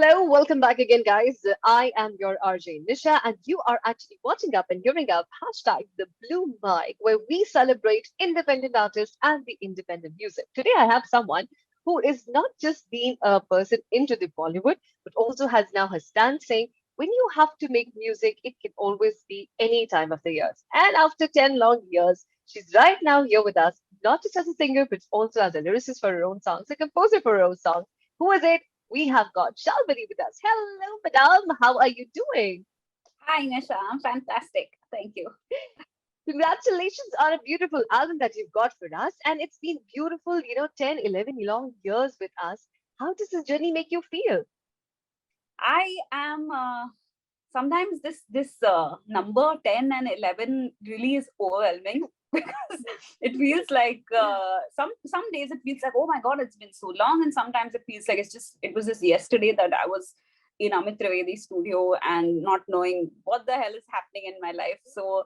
Hello, welcome back again, guys. I am your RJ Nisha, and you are actually watching up and hearing up hashtag the Blue Mic, where we celebrate independent artists and the independent music. Today, I have someone who is not just being a person into the Bollywood, but also has now her stand saying, when you have to make music, it can always be any time of the year. And after 10 long years, she's right now here with us, not just as a singer, but also as a lyricist for her own songs, a composer for her own songs. Who is it? We have got Shalmali with us. Hello, madam. How are you doing? Hi, Nisha. I'm fantastic. Thank you. Congratulations on a beautiful album that you've got for us. And it's been beautiful, 10, 11 long years with us. How does this journey make you feel? I am sometimes this number 10 and 11 really is overwhelming because it feels like some days it feels like, oh my god, it's been so long, and sometimes it feels like it was just yesterday that I was in Amit Trivedi's studio and not knowing what the hell is happening in my life. So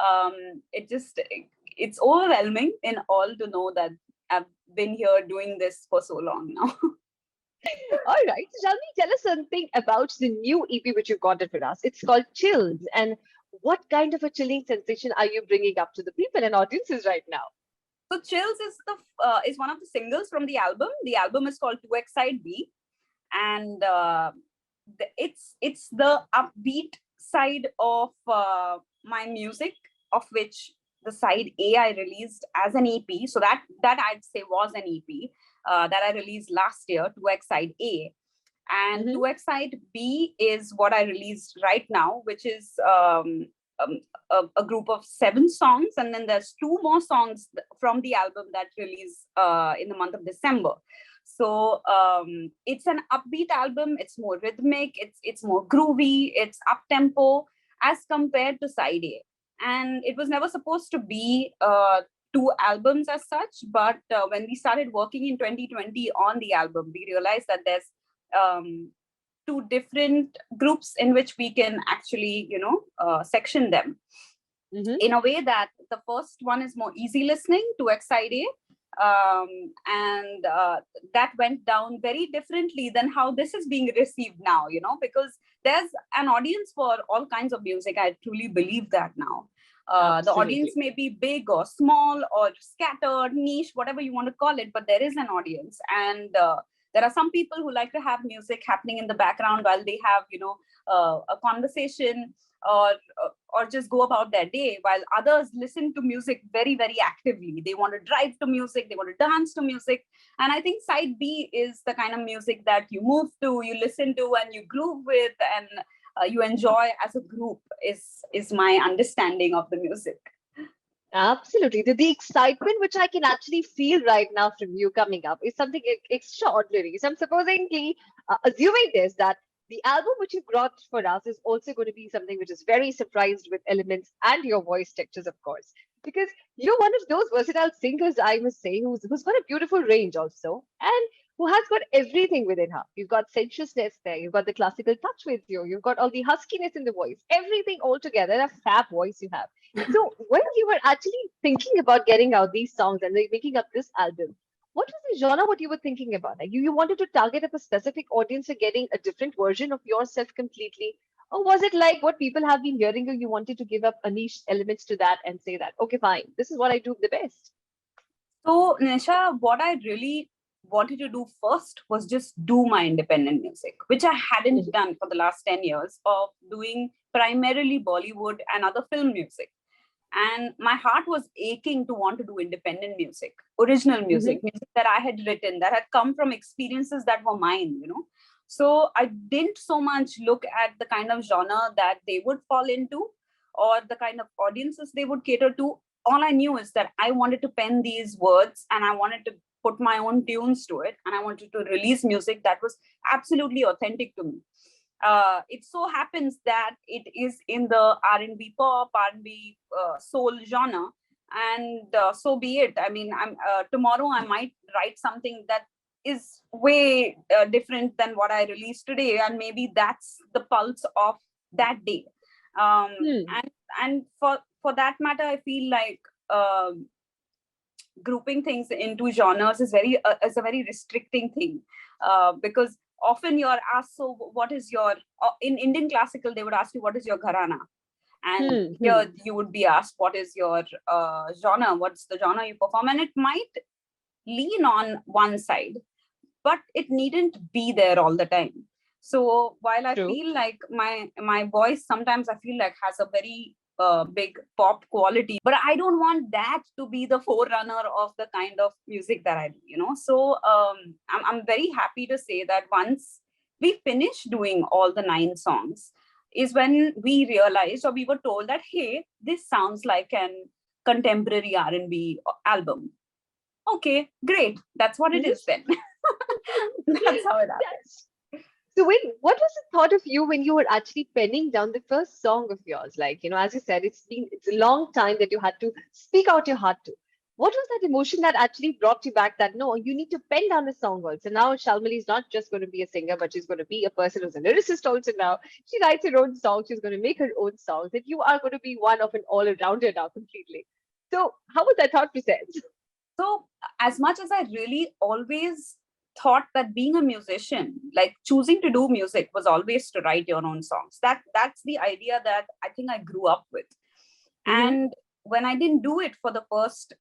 um it's overwhelming in all to know that I've been here doing this for so long now. All right. So Shalmali, tell us something about the new EP which you've got it for us. It's called Chills. And what kind of a chilling sensation are you bringing up to the people and audiences right now? So Chills is one of the singles from the album. The album is called 2X Side B, and it's the upbeat side of my music, of which the side A I released as an EP. So that I'd say was an EP that I released last year, 2X Side A. And Mm-hmm. 2X Side B is what I released right now, which is um, a group of 7 songs, and then there's 2 more songs from the album that release in the month of December. So it's an upbeat album. It's more rhythmic. It's more groovy. It's up tempo as compared to Side A. And it was never supposed to be 2 albums as such. But when we started working in 2020 on the album, we realized that there's um, 2 different groups in which we can actually, section them Mm-hmm. in a way that the first one is more easy listening to XIDA. And that went down very differently than how this is being received now, because there's an audience for all kinds of music. I truly believe that now. The audience Absolutely. may be big or small or scattered, niche, whatever you want to call it, but there is an audience. And there are some people who like to have music happening in the background while they have, a conversation, or or just go about their day, while others listen to music very, very actively. They want to drive to music, they want to dance to music. And I think side B is the kind of music that you move to, you listen to, and you groove with, and you enjoy as a group, is my understanding of the music. Absolutely. The excitement which I can actually feel right now from you coming up is something extraordinary. So I'm supposingly assuming this that the album which you brought for us is also going to be something which is very surprised with elements and your voice textures, of course. Because you're one of those versatile singers, I must say, who's got a beautiful range also, and who has got everything within her. You've got sensuousness there, you've got the classical touch with you, you've got all the huskiness in the voice, everything all together, a fab voice you have. So when you were actually thinking about getting out these songs and like making up this album, what was the genre what you were thinking about? Like you wanted to target up a specific audience or getting a different version of yourself completely? Or was it like what people have been hearing you wanted to give up a niche elements to that and say that, okay, fine, this is what I do the best? So, Nisha, what I really wanted to do first was just do my independent music, which I hadn't done for the last 10 years of doing primarily Bollywood and other film music. And my heart was aching to want to do independent music, original Mm-hmm. music that I had written, that had come from experiences that were mine. So I didn't so much look at the kind of genre that they would fall into or the kind of audiences they would cater to. All I knew is that I wanted to pen these words and I wanted to put my own tunes to it, and I wanted to release music that was absolutely authentic to me. It so happens that it is in the R&B pop, R&B soul genre, and so be it. I mean, tomorrow I might write something that is way different than what I released today, and maybe that's the pulse of that day. Um, Hmm. and for that matter, I feel like grouping things into genres is a very restricting thing, because often you're asked, so what is your, in Indian classical, they would ask you, what is your gharana? And here you would be asked, what is your genre? What's the genre you perform? And it might lean on one side, but it needn't be there all the time. So while I True. feel like my voice sometimes I feel like has a very big pop quality, but I don't want that to be the forerunner of the kind of music that I do, So I'm very happy to say that once we finished doing all the 9 songs is when we realized, or we were told that, hey, this sounds like an contemporary R&B album. Okay, great. That's what it is then. That's how it happened. Yes. So what was the thought of you when you were actually penning down the first song of yours? Like, as you said, it's a long time that you had to speak out your heart to. What was that emotion that actually brought you back that no, you need to pen down a song also? Now Shalmali is not just going to be a singer, but she's going to be a person who's a lyricist also now. She writes her own songs, she's going to make her own songs, that you are going to be one of an all-rounder now completely. So how was that thought process? So, as much as I really always thought that being a musician, like choosing to do music, was always to write your own songs. That's the idea that I think I grew up with. Mm-hmm. And when I didn't do it for the first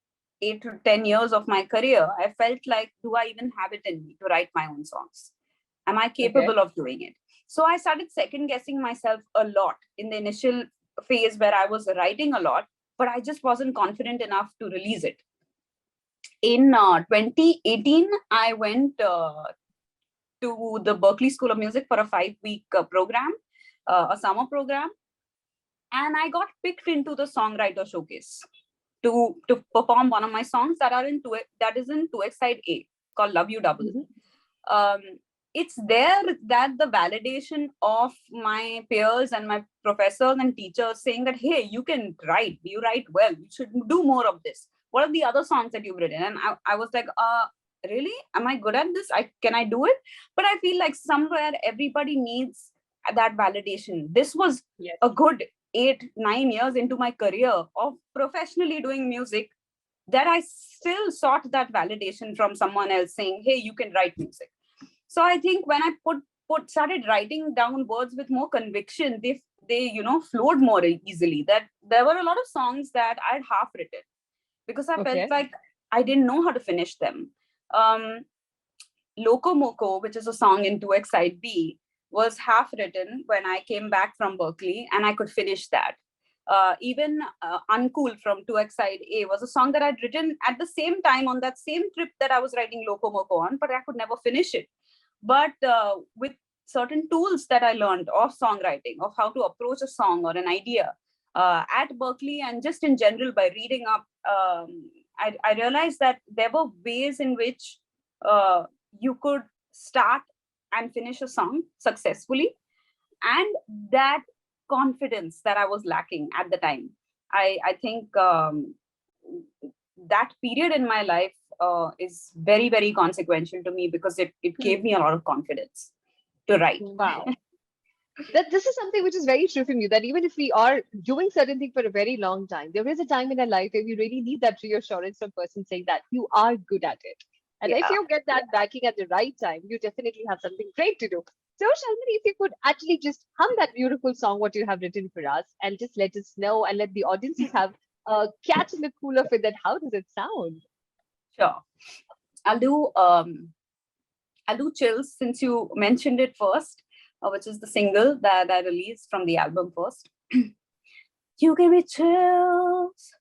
8 to 10 years of my career, I felt like, do I even have it in me to write my own songs? Am I Okay. capable of doing it? So I started second guessing myself a lot in the initial phase where I was writing a lot, but I just wasn't confident enough to release it. In 2018, I went to the Berklee School of Music for a 5-week program, a summer program, and I got picked into the songwriter showcase to perform one of my songs that is in 2X side A, called Love You Double. Mm-hmm. Um, it's there that the validation of my peers and my professors and teachers saying that, hey, you write well, you should do more of this. What are the other songs that you've written? And I was like, really? Am I good at this? Can I do it? But I feel like somewhere everybody needs that validation. This was Yes. a good 8-9 years into my career of professionally doing music that I still sought that validation from someone else saying, hey, you can write music. So I think when I started writing down words with more conviction, they flowed more easily. That there were a lot of songs that I'd half written because I felt Okay. like I didn't know how to finish them. Um, Loco Moco, which is a song in 2X side B, was half written when I came back from Berklee, and I could finish that. Even Uncool from 2X side A was a song that I'd written at the same time on that same trip that I was writing Loco Moco on, but I could never finish it. But with certain tools that I learned of songwriting, of how to approach a song or an idea at Berklee, and just in general by reading up, I realized that there were ways in which uh, you could start and finish a song successfully, and that confidence that I was lacking at the time, I think that period in my life is very, very consequential to me because it gave me a lot of confidence to write. Wow. That this is something which is very true from you, that even if we are doing certain things for a very long time, there is a time in our life where we really need that reassurance from person saying that you are good at it. And if Yeah. you get that backing at the right time, you definitely have something great to do. So, Shalmini, if you could actually just hum that beautiful song what you have written for us and just let us know and let the audiences have a catch in the cool of it, that how does it sound? Sure. I'll do Chills since you mentioned it first, which is the single that I released from the album first. You give me chills.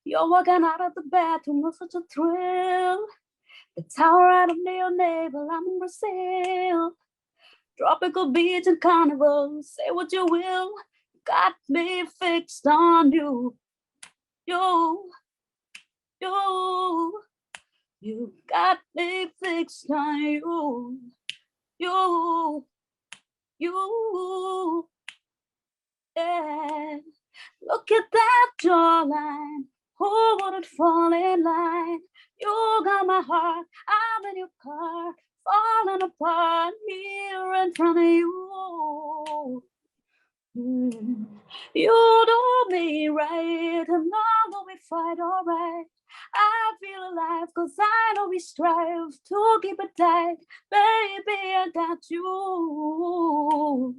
You're walking out of the bathroom with such a thrill. The tower right under your navel, I'm in Brazil. Tropical beach and carnival, say what you will. Got me fixed on you. You, you, you got me fixed on you. You, you, yeah. Look at that jawline. Who wouldn't fall in line? You got my heart. I'm in your car, falling apart here in front of you. Mm. You do me right, and although we fight alright, I feel alive cause I know we strive to keep it tight. Baby, I got you.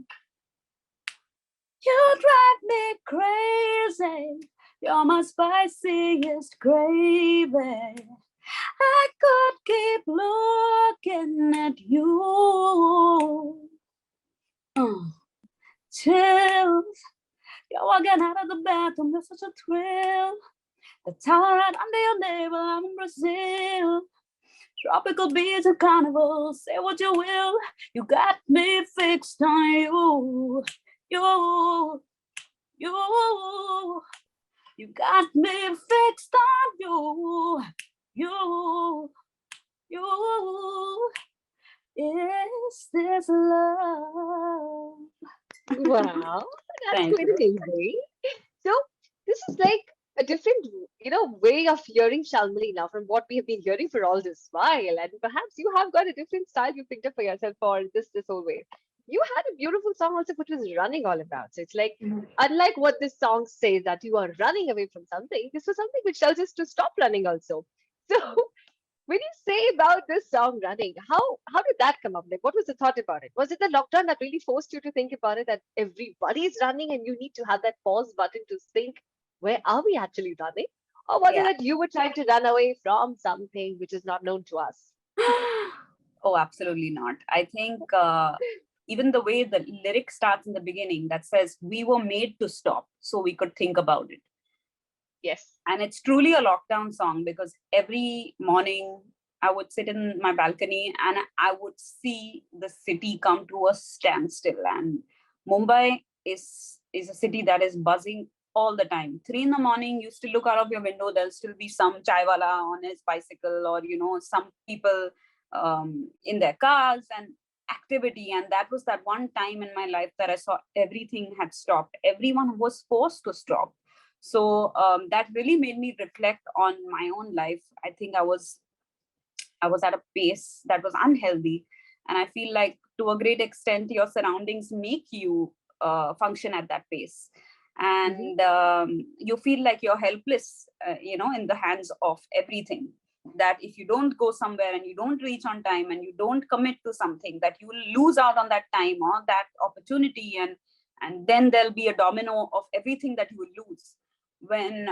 You drive me crazy. You're my spiciest gravy. I could keep looking at you. Chills. You're walking out of the bathroom, that's such a thrill. The tower right under your navel, I'm in Brazil. Tropical beach and carnival, say what you will. You got me fixed on you. You, you, you got me fixed on you. You, is this love? Wow, that's Thank quite you. amazing. So this is like a different, way of hearing Shalmali now from what we have been hearing for all this while. And perhaps you have got a different style you picked up for yourself for this whole way. You had a beautiful song also which was running all about. So it's like, unlike what this song says that you are running away from something, this was something which tells us to stop running also. So when you say about this song running, how did that come up? Like, what was the thought about it? Was it the lockdown that really forced you to think about it? That everybody is running and you need to have that pause button to think, where are we actually running? Or was it Yeah. that you were trying to run away from something which is not known to us? Oh, absolutely not. I think even the way the lyric starts in the beginning that says we were made to stop so we could think about it. Yes. And it's truly a lockdown song because every morning I would sit in my balcony and I would see the city come to a standstill. And Mumbai is a city that is buzzing all the time. 3 in the morning, you still look out of your window, there'll still be some chaiwala on his bicycle, or some people in their cars and activity. And that was that one time in my life that I saw everything had stopped. Everyone was forced to stop. So that really made me reflect on my own life. I think I was at a pace that was unhealthy, and I feel like to a great extent your surroundings make you function at that pace, Mm-hmm. and you feel like you're helpless, in the hands of everything. That if you don't go somewhere and you don't reach on time and you don't commit to something, that you will lose out on that time or that opportunity, and then there'll be a domino of everything that you will lose. When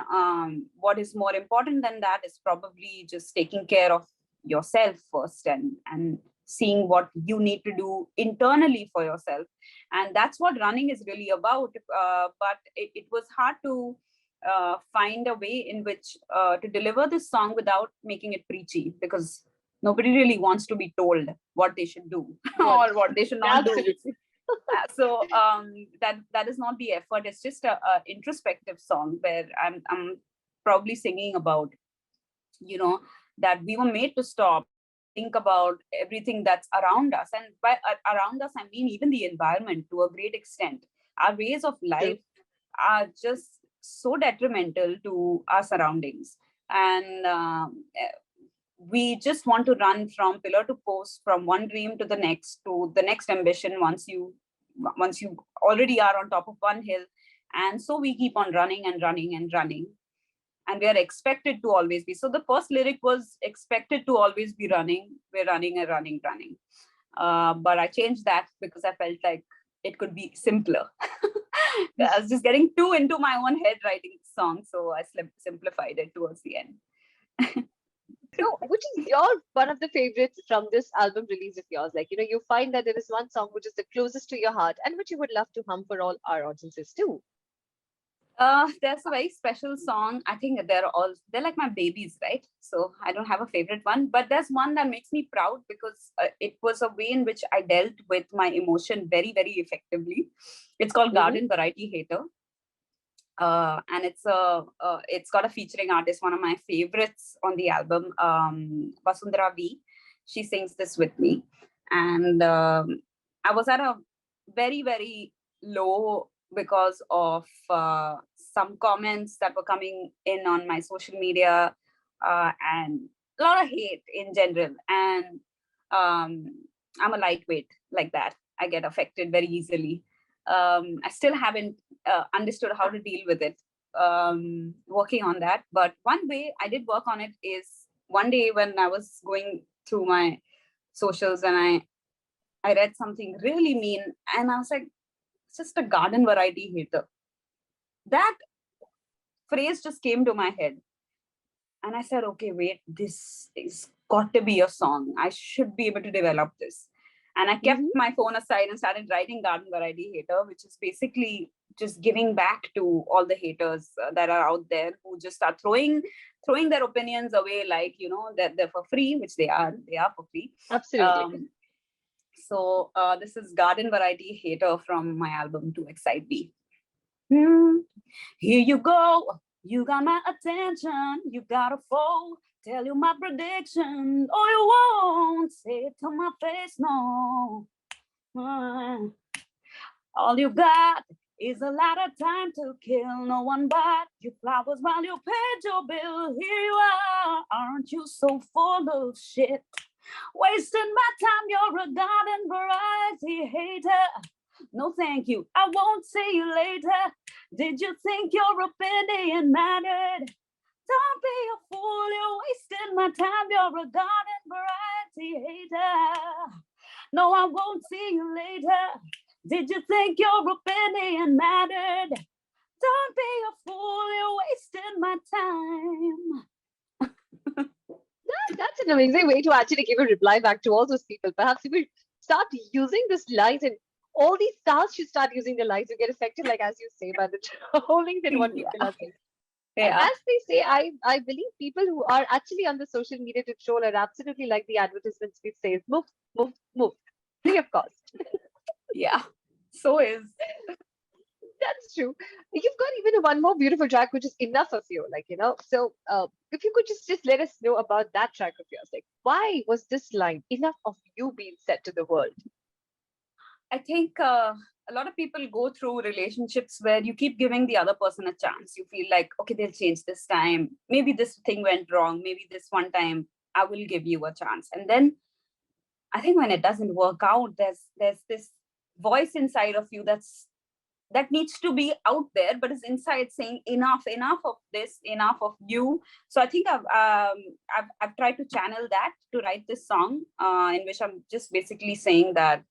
what is more important than that is probably just taking care of yourself first, and seeing what you need to do internally for yourself. And that's what running is really about. But it was hard to find a way in which to deliver this song without making it preachy, because nobody really wants to be told what they should do What? or what they should not do. Absolutely. So that is not the effort. It's just a introspective song where I'm probably singing about, you know that we were made to stop, think about everything that's around us. And by around us, I mean even the environment to a great extent. Our ways of True. life are just so detrimental to our surroundings. And we just want to run from pillar to post, from one dream to the next ambition, once you already are on top of one hill. And so we keep on running and running and running, and we are expected to always be. So the first lyric was expected to always be running. We're running and running, running. But I changed that because I felt like it could be simpler. I was just getting too into my own head writing the song, so I simplified it towards the end. So, which is your one of the favorites from this album release of yours? Like, you find that there is one song which is the closest to your heart and which you would love to hum for all our audiences too. There's a very special song. I think they're like my babies, right? So I don't have a favorite one, but there's one that makes me proud because it was a way in which I dealt with my emotion very, very effectively. It's called Mm-hmm. Garden Variety Hater. And it's got a featuring artist, one of my favorites on the album, Vasundhara V. She sings this with me, and I was at a very, very low because of some comments that were coming in on my social media, and a lot of hate in general. And I'm a lightweight like that. I get affected very easily. I still haven't understood how to deal with it. working on that. But one way I did work on it is one day when I was going through my socials and I read something really mean, and I was like, it's just a garden variety hater. That phrase just came to my head. And I said, okay, wait, this is got to be a song. I should be able to develop this. And I kept Mm-hmm. my phone aside and started writing Garden Variety Hater, which is basically just giving back to all the haters that are out there who just are throwing their opinions away, like, that they're for free, which they are for free. Absolutely. Um, so this is Garden Variety Hater from my album To Excite Me. Here you go. You got my attention. You got a foe. Tell you my prediction. Oh, you won't say it to my face, no. All you got is a lot of time to kill. No one bought your flowers while you paid your bill. Here you are. Aren't you so full of shit? Wasting my time. You're a garden variety hater. No, thank you. I won't see you later. Did you think your opinion mattered? Don't be a fool. You're wasting my time. You're a garden variety hater. No, I won't see you later. Did you think your opinion mattered? Don't be a fool. You're wasting my time. That's an amazing way to actually give a reply back to all those people. Perhaps if we start using this lines and all these stars should start using the lines, you get affected, like as you say, by the trolling than what people Yeah. are saying. And Yeah. as they say, I believe people who are actually on the social media to troll are absolutely like the advertisements which says move, move, move, free of cost. Yeah. So is. That's true. You've got even one more beautiful track, which is enough of you, So, if you could just let us know about that track of yours, like why was this line enough of you being said to the world? I think a lot of people go through relationships where you keep giving the other person a chance. You feel like, okay, they'll change this time. Maybe this thing went wrong. Maybe this one time I will give you a chance. And then I think when it doesn't work out, there's this voice inside of you that needs to be out there, but is inside saying enough of this, enough of you. So I think I've tried to channel that to write this song, in which I'm just basically saying that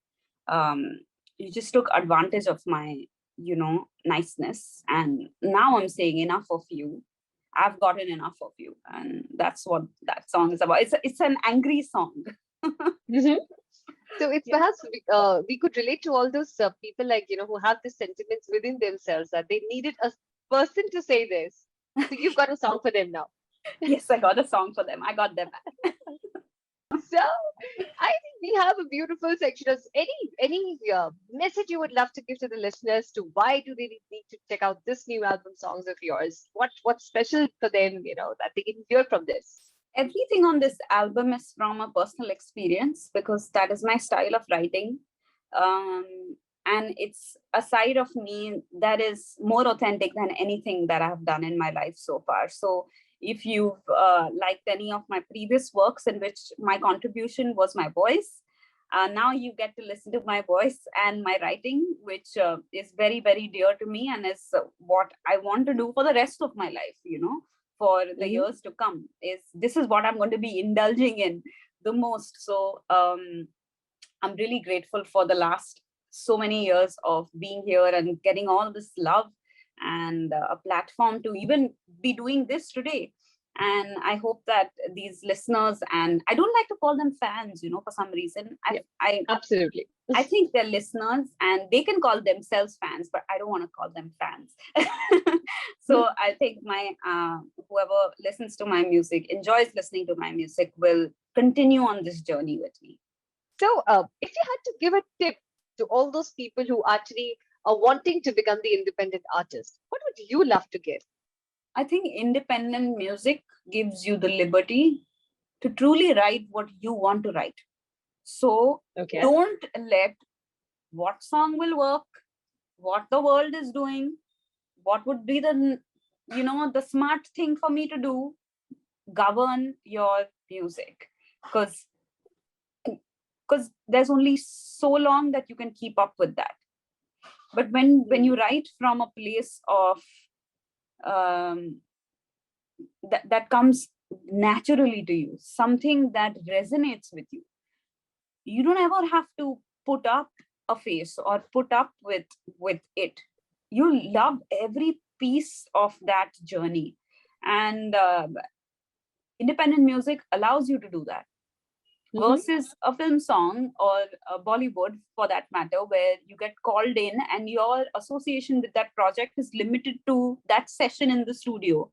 um, you just took advantage of my niceness, and now I'm saying enough of you. I've gotten enough of you, and that's what that song is about. It's an angry song. Mhm. So it's Yeah. perhaps we could relate to all those people who have the sentiments within themselves that they needed a person to say this. So you've got a song for them now. Yes, I got a song for them. I got them back. So I think we have a beautiful section of any message you would love to give to the listeners to why do they need to check out this new album songs of yours? What's special for them, that they can hear from this? Everything on this album is from a personal experience because that is my style of writing. Um, and it's a side of me that is more authentic than anything that I've done in my life so far. So if you've liked any of my previous works in which my contribution was my voice, now you get to listen to my voice and my writing, which is very, very dear to me and is what I want to do for the rest of my life, for the Hmm. years to come. This is what I'm going to be indulging in the most. So I'm really grateful for the last so many years of being here and getting all this love and a platform to even be doing this today. And I hope that these listeners, and I don't like to call them fans, for some reason. Yeah, I absolutely. I think they're listeners and they can call themselves fans, but I don't want to call them fans. So I think my whoever listens to my music, enjoys listening to my music, will continue on this journey with me. So, if you had to give a tip to all those people who actually are wanting to become the independent artist, what would you love to give? I think independent music gives you the liberty to truly write what you want to write. So Okay. don't let what song will work, what the world is doing, what would be the smart thing for me to do, govern your music. Because there's only so long that you can keep up with that. But when you Mm. write from a place of um, that comes naturally to you, something that resonates with you. You don't ever have to put up a face or put up with it. You love every piece of that journey, and independent music allows you to do that, Hmm. versus a film song or a Bollywood for that matter, where you get called in and your association with that project is limited to that session in the studio,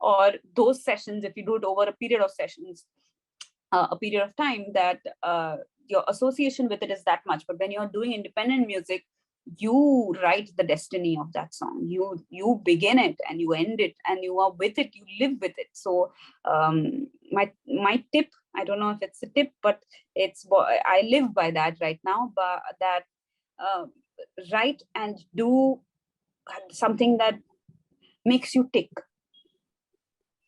or those sessions if you do it over a period of sessions, a period of time, that your association with it is that much. But when you're doing independent music, you write the destiny of that song. You begin it and you end it, and you are with it, you live with it. So my tip, I don't know if it's a tip, but I live by that right now, but that uh, write and do something that makes you tick.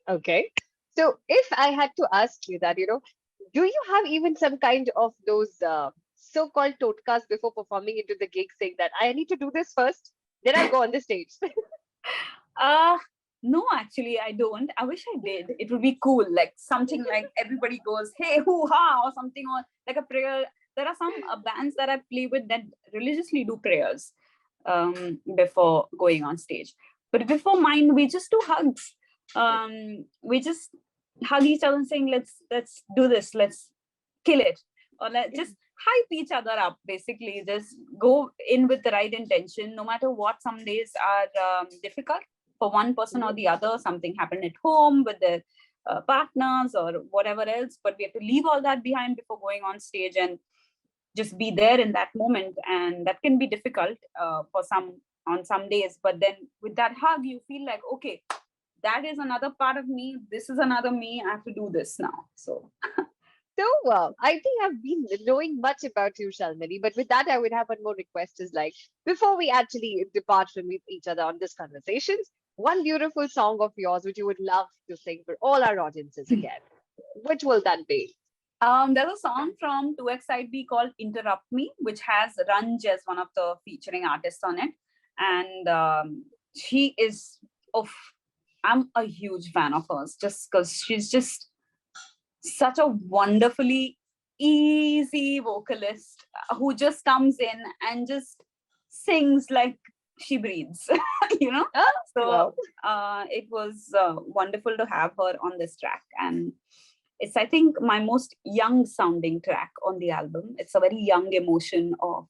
Okay. So if I had to ask you that, do you have even some kind of those so-called totkas before performing into the gig, saying that I need to do this first, then I'll go on the stage? Uh no, actually, I don't. I wish I did. It would be cool, like something like everybody goes, "Hey, hoo ha," or something, or like a prayer. There are some bands that I play with that religiously do prayers before going on stage. But before mine, we just do hugs. We just hug each other and saying, "Let's do this. Let's kill it," or let's just hype each other up. Basically, just go in with the right intention, no matter what. Some days are difficult for one person or Mhm. the other. Something happened at home with their partners or whatever else, but we have to leave all that behind before going on stage and just be there in that moment. And that can be difficult for some on some days, but then with that hug you feel like, okay, that is another part of me, this is another me, I have to do this now. So So, I think I've been knowing much about you, Shalmali, but with that, I would have one more request is like, before we actually depart from each other on this conversations, one beautiful song of yours which you would love to sing for all our audiences again. Which will that be? there's a song from 2XIB called Interrupt Me, which has Ranj as one of the featuring artists on it. And she is, oh, I'm a huge fan of hers just because she's just such a wonderfully easy vocalist who just comes in and just sings like she breathes, you know. Oh, So well, it was wonderful to have her on this track, and it's, I think, my most young sounding track on the album. It's a very young emotion of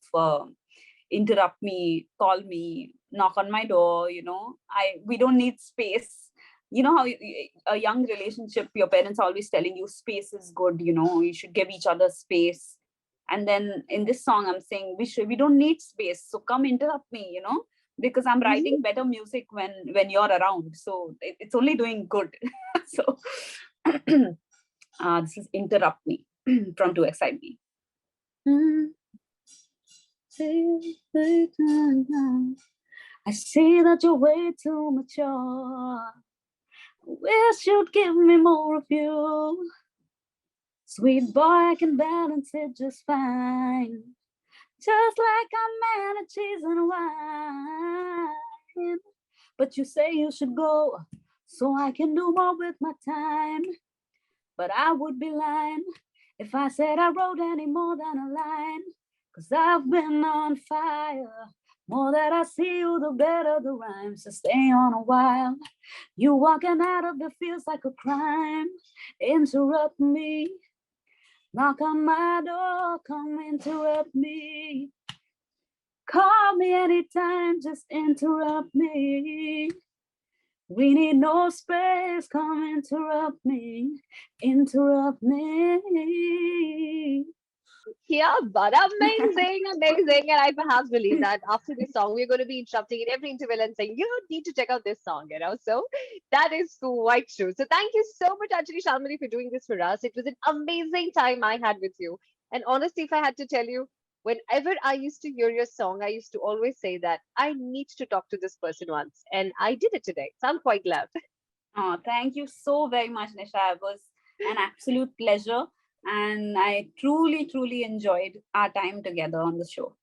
interrupt me, call me, knock on my door. We don't need space. You know how a young relationship, your parents are always telling you space is good. You should give each other space. And then in this song, I'm saying we don't need space. So come interrupt me. Because I'm mhm. writing better music when you're around. So it's only doing good. So this is Interrupt Me from 2XIB. I see that you're way too mature. Wish you'd give me more of you. Sweet boy, I can balance it just fine. Just like a man of cheese and wine. But you say you should go so I can do more with my time. But I would be lying if I said I wrote any more than a line. 'Cause I've been on fire. More that I see you, the better the rhymes. So stay on a while. You walking out of it feels like a crime. Interrupt me. Knock on my door. Come interrupt me. Call me anytime. Just interrupt me. We need no space. Come interrupt me. Interrupt me. Yeah, but amazing, amazing. And I perhaps believe that after this song, we're going to be interrupting in every interval and saying, you need to check out this song. So that is quite true. So thank you so much, actually, Shalmali, for doing this for us. It was an amazing time I had with you. And honestly, if I had to tell you, whenever I used to hear your song, I used to always say that I need to talk to this person once. And I did it today. So I'm quite glad. Oh, thank you so very much, Nisha. It was an absolute pleasure. And I truly, truly enjoyed our time together on the show.